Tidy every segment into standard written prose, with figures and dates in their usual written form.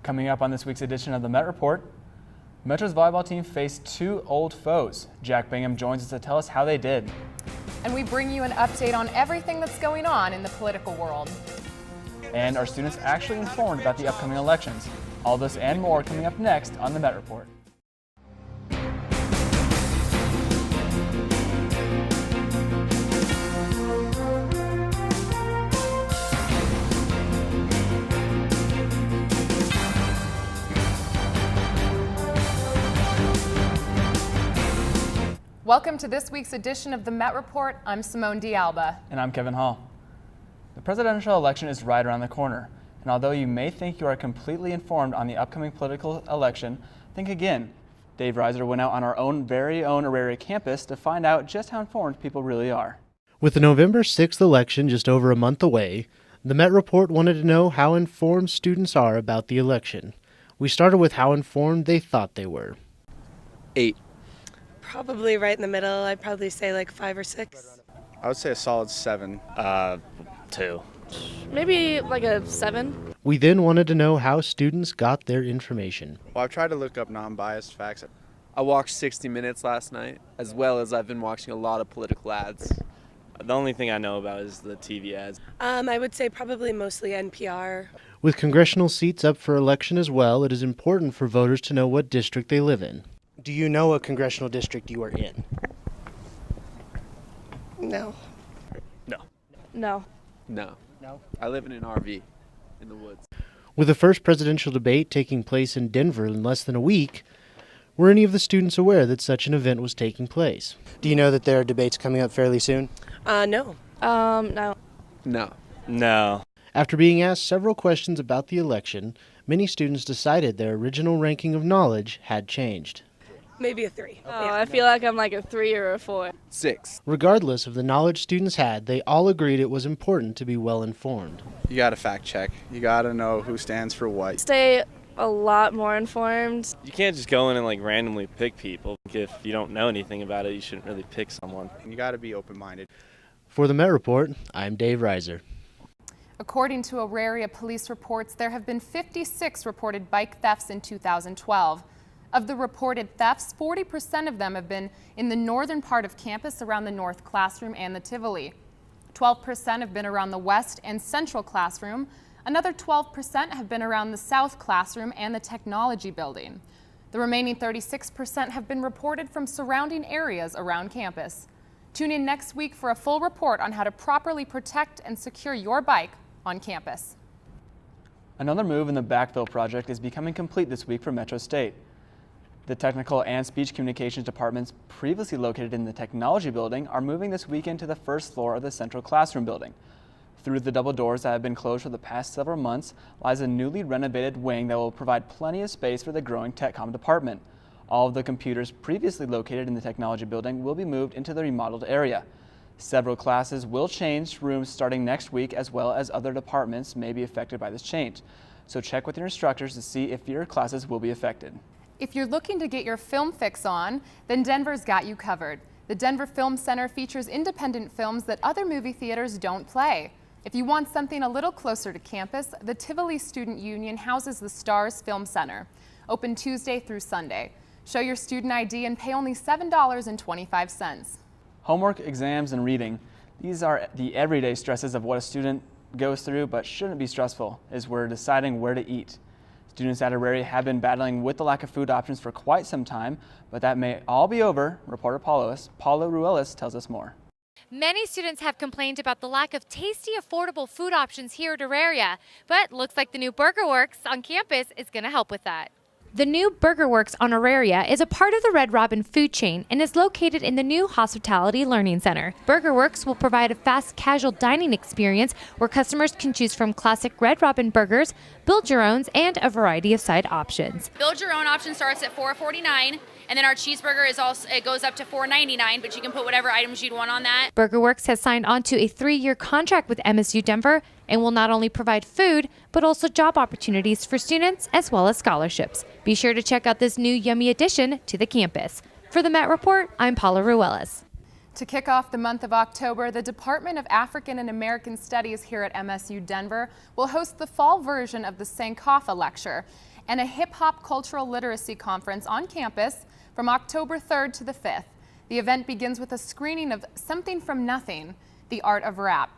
Coming up on this week's edition of the Met Report, Metro's volleyball team faced two old foes. Jack Bingham joins us to tell us how they did. And we bring you an update on everything that's going on in the political world. And are students actually informed about the upcoming elections? All this and more coming up next on the Met Report. Welcome to this week's edition of the Met Report. I'm Simone DeAlba. And I'm Kevin Hall. The presidential election is right around the corner. And although you may think you are completely informed on the upcoming political election, think again. Dave Reiser went out on our very own Auraria campus to find out just how informed people really are. With the November 6th election just over a month away, the Met Report wanted to know how informed students are about the election. We started with how informed they thought they were. 8. Probably right in the middle. I'd probably say like 5 or 6. I would say a solid 7. 2. Maybe like a 7. We then wanted to know how students got their information. Well, I've tried to look up non-biased facts. I watched 60 Minutes last night, as well as I've been watching a lot of political ads. The only thing I know about is the TV ads. I would say probably mostly NPR. With congressional seats up for election as well, it is important for voters to know what district they live in. Do you know what congressional district you are in? No. No. No. I live in an RV in the woods. With the first presidential debate taking place in Denver in less than a week, were any of the students aware that such an event was taking place? Do you know that there are debates coming up fairly soon? No. No. No. After being asked several questions about the election, many students decided their original ranking of knowledge had changed. Maybe a 3. Oh, I feel like I'm like a 3 or a 4. 6. Regardless of the knowledge students had, they all agreed it was important to be well informed. You got to fact check. You got to know who stands for what. Stay a lot more informed. You can't just go in and randomly pick people. If you don't know anything about it, you shouldn't really pick someone. You got to be open-minded. For the Met Report, I'm Dave Reiser. According to Auraria police reports, there have been 56 reported bike thefts in 2012. Of the reported thefts, 40% of them have been in the northern part of campus around the North Classroom and the Tivoli. 12% have been around the West and Central Classroom. Another 12% have been around the South Classroom and the Technology Building. The remaining 36% have been reported from surrounding areas around campus. Tune in next week for a full report on how to properly protect and secure your bike on campus. Another move in the backfill project is becoming complete this week for Metro State. The Technical and Speech Communications departments previously located in the Technology Building are moving this weekend to the first floor of the Central Classroom Building. Through the double doors that have been closed for the past several months lies a newly renovated wing that will provide plenty of space for the growing TechCom department. All of the computers previously located in the Technology Building will be moved into the remodeled area. Several classes will change rooms starting next week, as well as other departments may be affected by this change. So check with your instructors to see if your classes will be affected. If you're looking to get your film fix on, then Denver's got you covered. The Denver Film Center features independent films that other movie theaters don't play. If you want something a little closer to campus, the Tivoli Student Union houses the Stars Film Center, open Tuesday through Sunday. Show your student ID and pay only $7.25. Homework, exams, and reading. These are the everyday stresses of what a student goes through, but shouldn't be stressful, as we're deciding where to eat. Students at Auraria have been battling with the lack of food options for quite some time, but that may all be over. Reporter Paula Ruelas tells us more. Many students have complained about the lack of tasty, affordable food options here at Auraria, but looks like the new Burger Works on campus is going to help with that. The new Burger Works on Auraria is a part of the Red Robin food chain and is located in the new Hospitality Learning Center. Burger Works will provide a fast casual dining experience where customers can choose from classic Red Robin burgers, build your owns, and a variety of side options. Build your own option starts at $4.49, and then our cheeseburger is also, it goes up to $4.99, but you can put whatever items you'd want on that. Burger Works has signed on to a 3-year contract with MSU Denver and will not only provide food, but also job opportunities for students as well as scholarships. Be sure to check out this new yummy addition to the campus. For the Met Report, I'm Paula Ruelas. To kick off the month of October, the Department of African and American Studies here at MSU Denver will host the fall version of the Sankofa Lecture and a hip-hop cultural literacy conference on campus from October 3rd to the 5th. The event begins with a screening of Something from Nothing, The Art of Rap,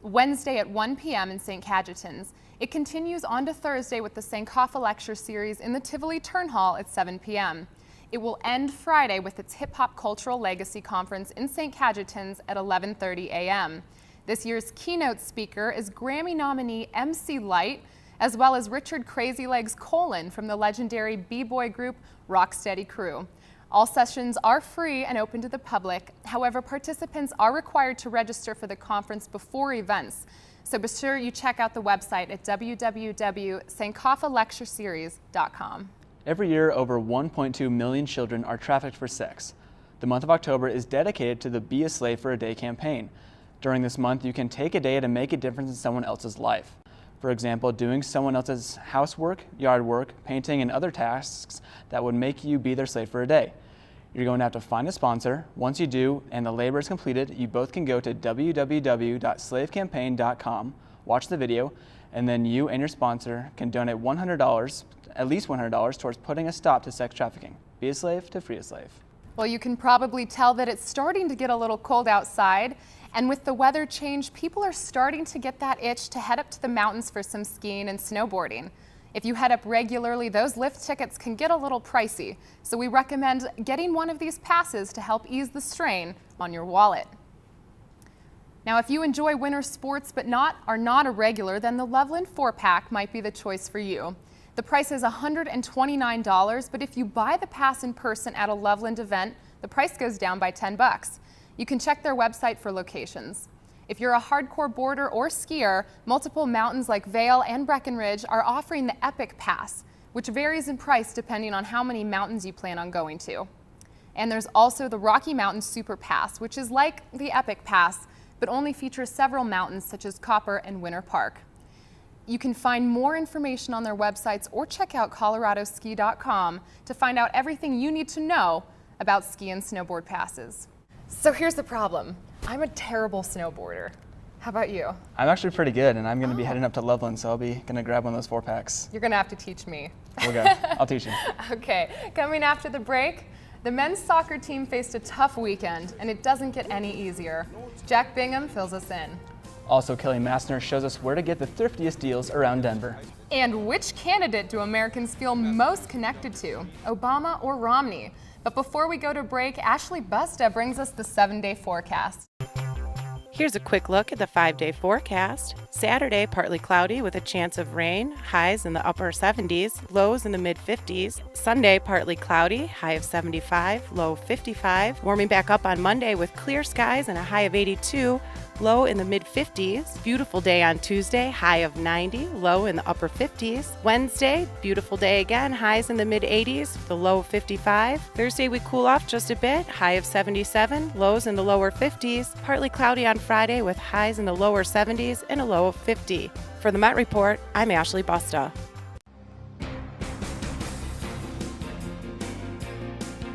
Wednesday at 1 p.m. in St. Cajetan's. It continues on to Thursday with the Sankofa Lecture Series in the Tivoli Turn Hall at 7 p.m. It will end Friday with its Hip Hop Cultural Legacy Conference in St. Cajetan's at 11:30 a.m. This year's keynote speaker is Grammy nominee MC Lyte, as well as Richard Crazy Legs Colin from the legendary b-boy group Rocksteady Crew. All sessions are free and open to the public. However, participants are required to register for the conference before events. So be sure you check out the website at www.sankofalectureseries.com. Every year, over 1.2 million children are trafficked for sex. The month of October is dedicated to the Be a Slave for a Day campaign. During this month, you can take a day to make a difference in someone else's life. For example, doing someone else's housework, yard work, painting, and other tasks that would make you be their slave for a day. You're going to have to find a sponsor. Once you do, and the labor is completed, you both can go to www.slavecampaign.com, watch the video, and then you and your sponsor can donate $100, at least $100, towards putting a stop to sex trafficking. Be a slave to free a slave. Well, you can probably tell that it's starting to get a little cold outside, and with the weather change, people are starting to get that itch to head up to the mountains for some skiing and snowboarding. If you head up regularly, those lift tickets can get a little pricey, so we recommend getting one of these passes to help ease the strain on your wallet. Now, if you enjoy winter sports but are not a regular, then the Loveland 4-pack might be the choice for you. The price is $129, but if you buy the pass in person at a Loveland event, the price goes down by $10. You can check their website for locations. If you're a hardcore boarder or skier, multiple mountains like Vail and Breckenridge are offering the Epic Pass, which varies in price depending on how many mountains you plan on going to. And there's also the Rocky Mountain Super Pass, which is like the Epic Pass, but only features several mountains such as Copper and Winter Park. You can find more information on their websites or check out coloradoski.com to find out everything you need to know about ski and snowboard passes. So here's the problem. I'm a terrible snowboarder. How about you? I'm actually pretty good, and I'm going to be heading up to Loveland, so I'll be going to grab one of those 4-packs. You're going to have to teach me. We'll go. I'll teach you. Okay, coming after the break, the men's soccer team faced a tough weekend, and it doesn't get any easier. Jack Bingham fills us in. Also, Kelly Massner shows us where to get the thriftiest deals around Denver. And which candidate do Americans feel most connected to, Obama or Romney? But before we go to break, Ashley Busta brings us the 7-day forecast. Here's a quick look at the 5-day forecast. Saturday, partly cloudy with a chance of rain, highs in the upper 70s, lows in the mid-50s. Sunday, partly cloudy, high of 75, low 55. Warming back up on Monday with clear skies and a high of 82, low in the mid-50s. Beautiful day on Tuesday, high of 90, low in the upper 50s. Wednesday, beautiful day again, highs in the mid-80s, the low 55. Thursday, we cool off just a bit, high of 77, lows in the lower 50s. Partly cloudy on Friday with highs in the lower 70s and a low of 50. For the Met Report, I'm Ashley Busta.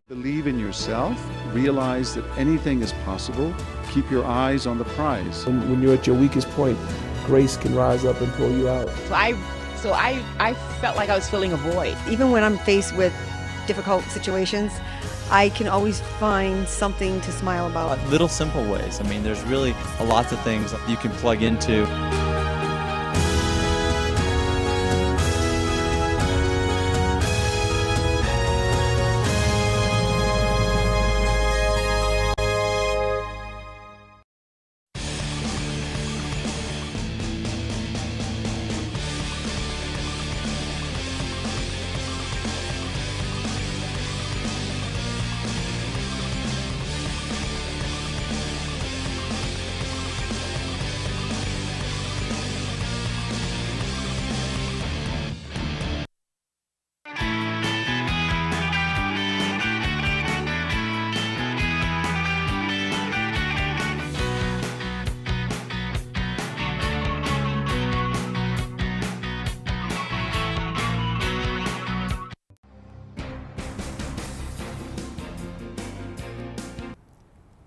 Believe in yourself, realize that anything is possible, keep your eyes on the prize. When you're at your weakest point, grace can rise up and pull you out. So I felt like I was filling a void. Even when I'm faced with difficult situations, I can always find something to smile about. Little simple ways. I mean, there's really lots of things you can plug into.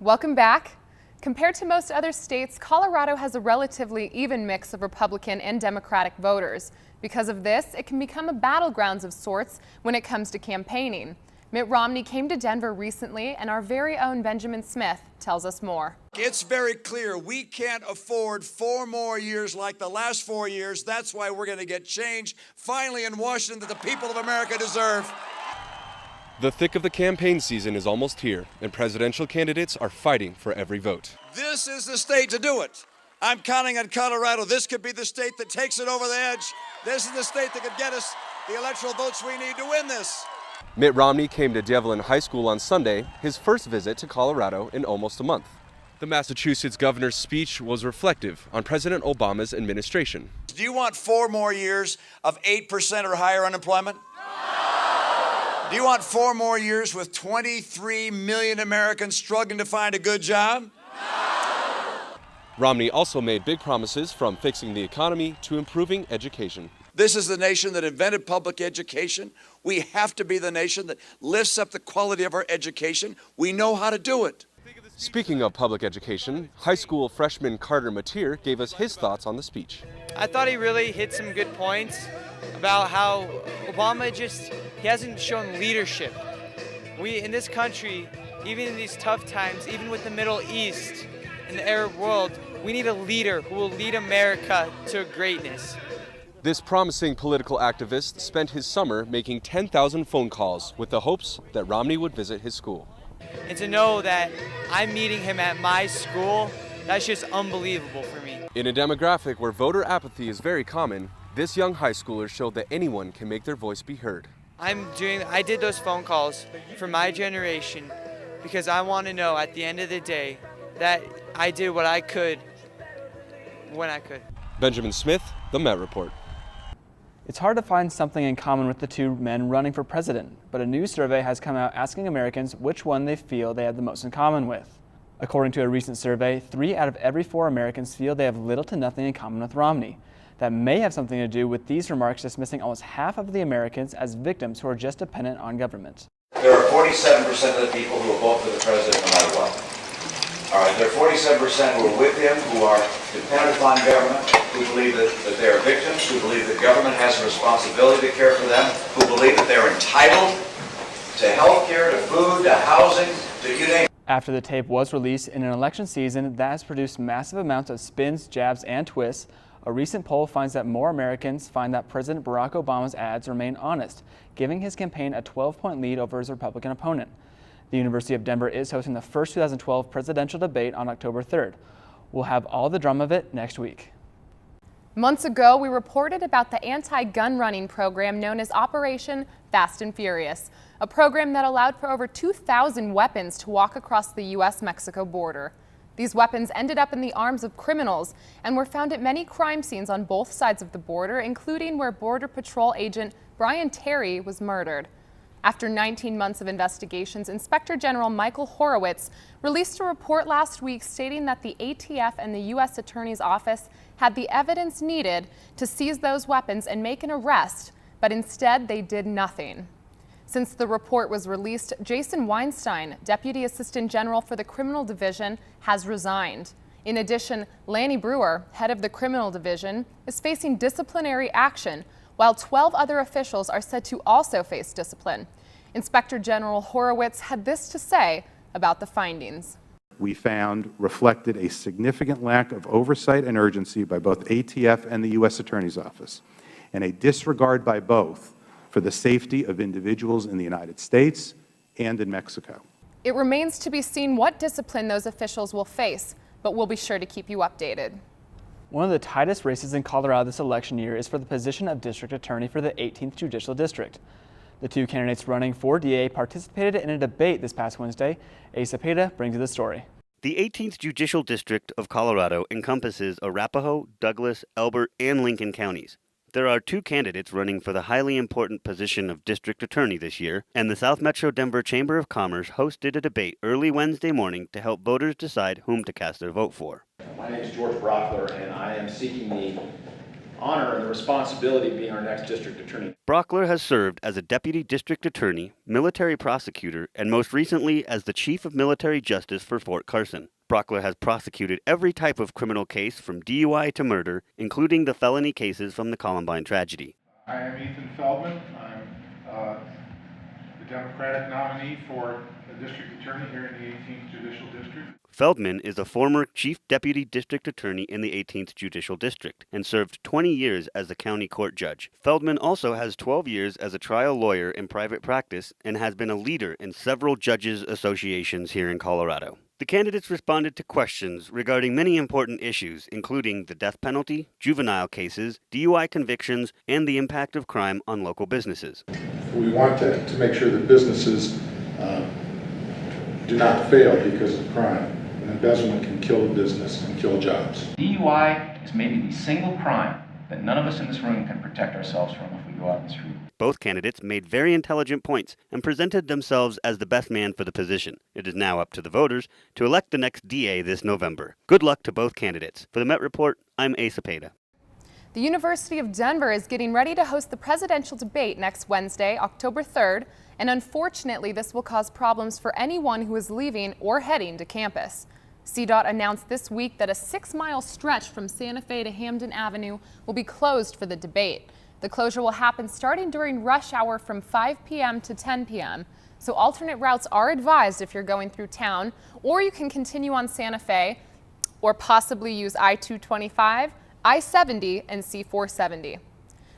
Welcome back. Compared to most other states, Colorado has a relatively even mix of Republican and Democratic voters. Because of this, it can become a battleground of sorts when it comes to campaigning. Mitt Romney came to Denver recently, and our very own Benjamin Smith tells us more. It's very clear we can't afford 4 more years like the last 4 years. That's why we're going to get change finally in Washington that the people of America deserve. The thick of the campaign season is almost here, and presidential candidates are fighting for every vote. This is the state to do it. I'm counting on Colorado. This could be the state that takes it over the edge. This is the state that could get us the electoral votes we need to win this. Mitt Romney came to Devlin High School on Sunday, his first visit to Colorado in almost a month. The Massachusetts governor's speech was reflective on President Obama's administration. Do you want 4 more years of 8% or higher unemployment? Do you want 4 more years with 23 million Americans struggling to find a good job? Romney also made big promises from fixing the economy to improving education. This is the nation that invented public education. We have to be the nation that lifts up the quality of our education. We know how to do it. Speaking of public education, high school freshman Carter Mateer gave us his thoughts on the speech. I thought he really hit some good points about how Obama he hasn't shown leadership. We, in this country, even in these tough times, even with the Middle East and the Arab world, we need a leader who will lead America to greatness. This promising political activist spent his summer making 10,000 phone calls with the hopes that Romney would visit his school. And to know that I'm meeting him at my school, that's just unbelievable for me. In a demographic where voter apathy is very common, this young high schooler showed that anyone can make their voice be heard. I did those phone calls for my generation because I want to know at the end of the day that I did what I could when I could. Benjamin Smith, The Met Report. It's hard to find something in common with the two men running for president, but a new survey has come out asking Americans which one they feel they have the most in common with. According to a recent survey, 3 out of every 4 Americans feel they have little to nothing in common with Romney. That may have something to do with these remarks dismissing almost half of the Americans as victims who are just dependent on government. There are 47% of the people who will vote for the president no matter what. All right, there are 47% who are with him, who are dependent upon government, who believe that they are victims, who believe that government has a responsibility to care for them, who believe that they're entitled to health care, to food, to housing, to you name it. After the tape was released in an election season that has produced massive amounts of spins, jabs, and twists, a recent poll finds that more Americans find that President Barack Obama's ads remain honest, giving his campaign a 12-point lead over his Republican opponent. The University of Denver is hosting the first 2012 presidential debate on October 3rd. We'll have all the drama of it next week. Months ago, we reported about the anti-gun running program known as Operation Fast and Furious, a program that allowed for over 2,000 weapons to walk across the U.S.-Mexico border. These weapons ended up in the arms of criminals and were found at many crime scenes on both sides of the border, including where Border Patrol agent Brian Terry was murdered. After 19 months of investigations, Inspector General Michael Horowitz released a report last week stating that the ATF and the U.S. Attorney's Office had the evidence needed to seize those weapons and make an arrest, but instead they did nothing. Since the report was released, Jason Weinstein, Deputy Assistant General for the Criminal Division, has resigned. In addition, Lanny Brewer, head of the Criminal Division, is facing disciplinary action, while 12 other officials are said to also face discipline. Inspector General Horowitz had this to say about the findings. We found reflected a significant lack of oversight and urgency by both ATF and the U.S. Attorney's Office, and a disregard by both for the safety of individuals in the United States and in Mexico. It remains to be seen what discipline those officials will face, but we'll be sure to keep you updated. One of the tightest races in Colorado this election year is for the position of District Attorney for the 18th Judicial District. The two candidates running for DA participated in a debate this past Wednesday. Asa Peta brings you the story. The 18th Judicial District of Colorado encompasses Arapahoe, Douglas, Elbert, and Lincoln counties. There are 2 candidates running for the highly important position of District Attorney this year, and the South Metro Denver Chamber of Commerce hosted a debate early Wednesday morning to help voters decide whom to cast their vote for. My name is George Brockler, and I am seeking the honor and the responsibility of being our next district attorney. Brockler has served as a deputy district attorney, military prosecutor, and most recently as the chief of military justice for Fort Carson. Brockler has prosecuted every type of criminal case from DUI to murder, including the felony cases from the Columbine tragedy. I am Ethan Feldman. I'm the Democratic nominee for the district attorney here in the 18th Judicial District. Feldman is a former chief deputy district attorney in the 18th Judicial District and served 20 years as a county court judge. Feldman also has 12 years as a trial lawyer in private practice and has been a leader in several judges' associations here in Colorado. The candidates responded to questions regarding many important issues, including the death penalty, juvenile cases, DUI convictions, and the impact of crime on local businesses. We want to make sure that businesses do not fail because of crime. And embezzlement can kill a business and kill jobs. DUI is maybe the single crime that none of us in this room can protect ourselves from if we go out in the street. Both candidates made very intelligent points and presented themselves as the best man for the position. It is now up to the voters to elect the next DA this November. Good luck to both candidates. For the Met Report, I'm Asa Peda. The University of Denver is getting ready to host the presidential debate next Wednesday, October 3rd, and unfortunately this will cause problems for anyone who is leaving or heading to campus. CDOT announced this week that a 6-mile stretch from Santa Fe to Hamden Avenue will be closed for the debate. The closure will happen starting during rush hour from 5 p.m. to 10 p.m., so alternate routes are advised if you're going through town, or you can continue on Santa Fe or possibly use I-225, I-70, and C-470.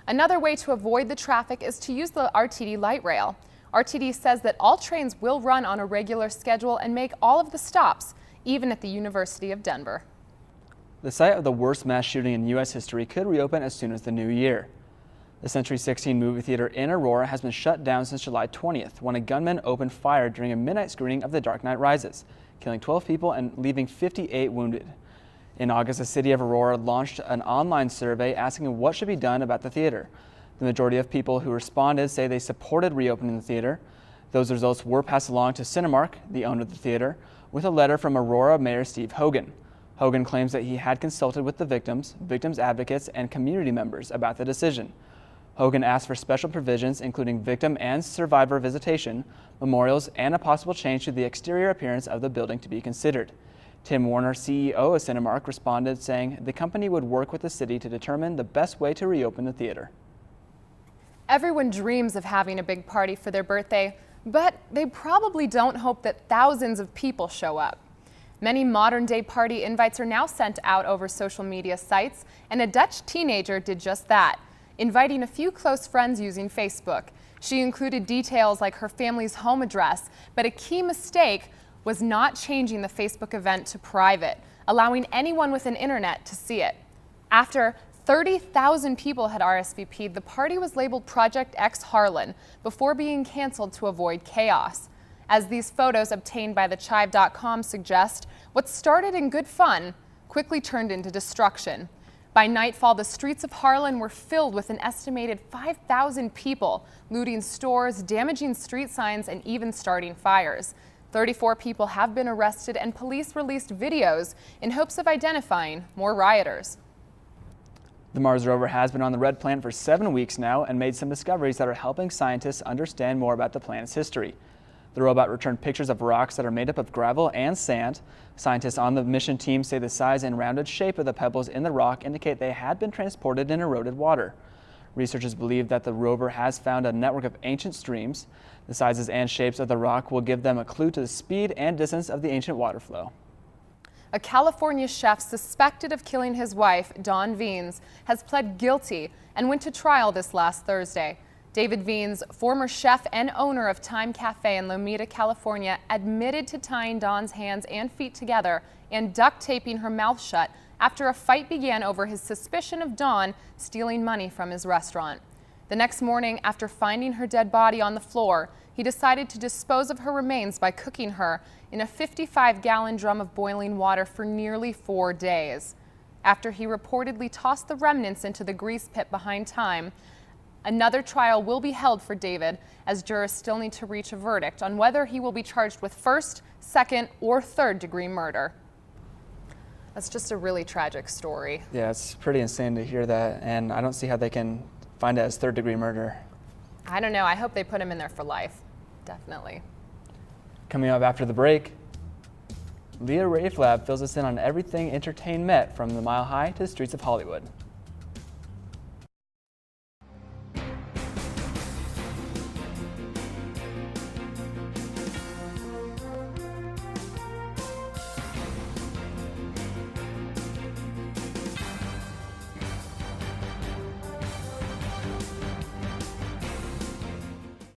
Another way to avoid the traffic is to use the RTD light rail. RTD says that all trains will run on a regular schedule and make all of the stops, even at the University of Denver. The site of the worst mass shooting in U.S. history could reopen as soon as the new year. The Century 16 movie theater in Aurora has been shut down since July 20th when a gunman opened fire during a midnight screening of The Dark Knight Rises, killing 12 people and leaving 58 wounded. In August, the city of Aurora launched an online survey asking what should be done about the theater. The majority of people who responded say they supported reopening the theater. Those results were passed along to Cinemark, the owner of the theater, with a letter from Aurora Mayor Steve Hogan. Hogan claims that he had consulted with the victims advocates, and community members about the decision. Hogan asked for special provisions including victim and survivor visitation, memorials, and a possible change to the exterior appearance of the building to be considered. Tim Warner, CEO of Cinemark, responded saying the company would work with the city to determine the best way to reopen the theater. Everyone dreams of having a big party for their birthday, but they probably don't hope that thousands of people show up. Many modern-day party invites are now sent out over social media sites, and a Dutch teenager did just that, inviting a few close friends using Facebook. She included details like her family's home address, but a key mistake was not changing the Facebook event to private, allowing anyone with an internet to see it. After 30,000 people had RSVP'd, the party was labeled Project X Harlan before being canceled to avoid chaos. As these photos obtained by thechive.com suggest, what started in good fun quickly turned into destruction. By nightfall, the streets of Harlan were filled with an estimated 5,000 people, looting stores, damaging street signs, and even starting fires. 34 people have been arrested, and police released videos in hopes of identifying more rioters. The Mars rover has been on the red planet for 7 weeks now and made some discoveries that are helping scientists understand more about the planet's history. The robot returned pictures of rocks that are made up of gravel and sand. Scientists on the mission team say the size and rounded shape of the pebbles in the rock indicate they had been transported in eroded water. Researchers believe that the rover has found a network of ancient streams. The sizes and shapes of the rock will give them a clue to the speed and distance of the ancient water flow. A California chef suspected of killing his wife, Dawn Veens, has pled guilty and went to trial this last Thursday. David Veens, former chef and owner of Time Cafe in Lomita, California, admitted to tying Dawn's hands and feet together and duct taping her mouth shut after a fight began over his suspicion of Dawn stealing money from his restaurant. The next morning, after finding her dead body on the floor, he decided to dispose of her remains by cooking her in a 55-gallon drum of boiling water for nearly 4 days. After he reportedly tossed the remnants into the grease pit behind Time, another trial will be held for David, as jurors still need to reach a verdict on whether he will be charged with first, second, or third-degree murder. That's just a really tragic story. Yeah, it's pretty insane to hear that, and I don't see how they can find it as third-degree murder. I don't know. I hope they put him in there for life. Definitely. Coming up after the break, Leah Raaflaub fills us in on everything EntertainMET from the Mile High to the streets of Hollywood.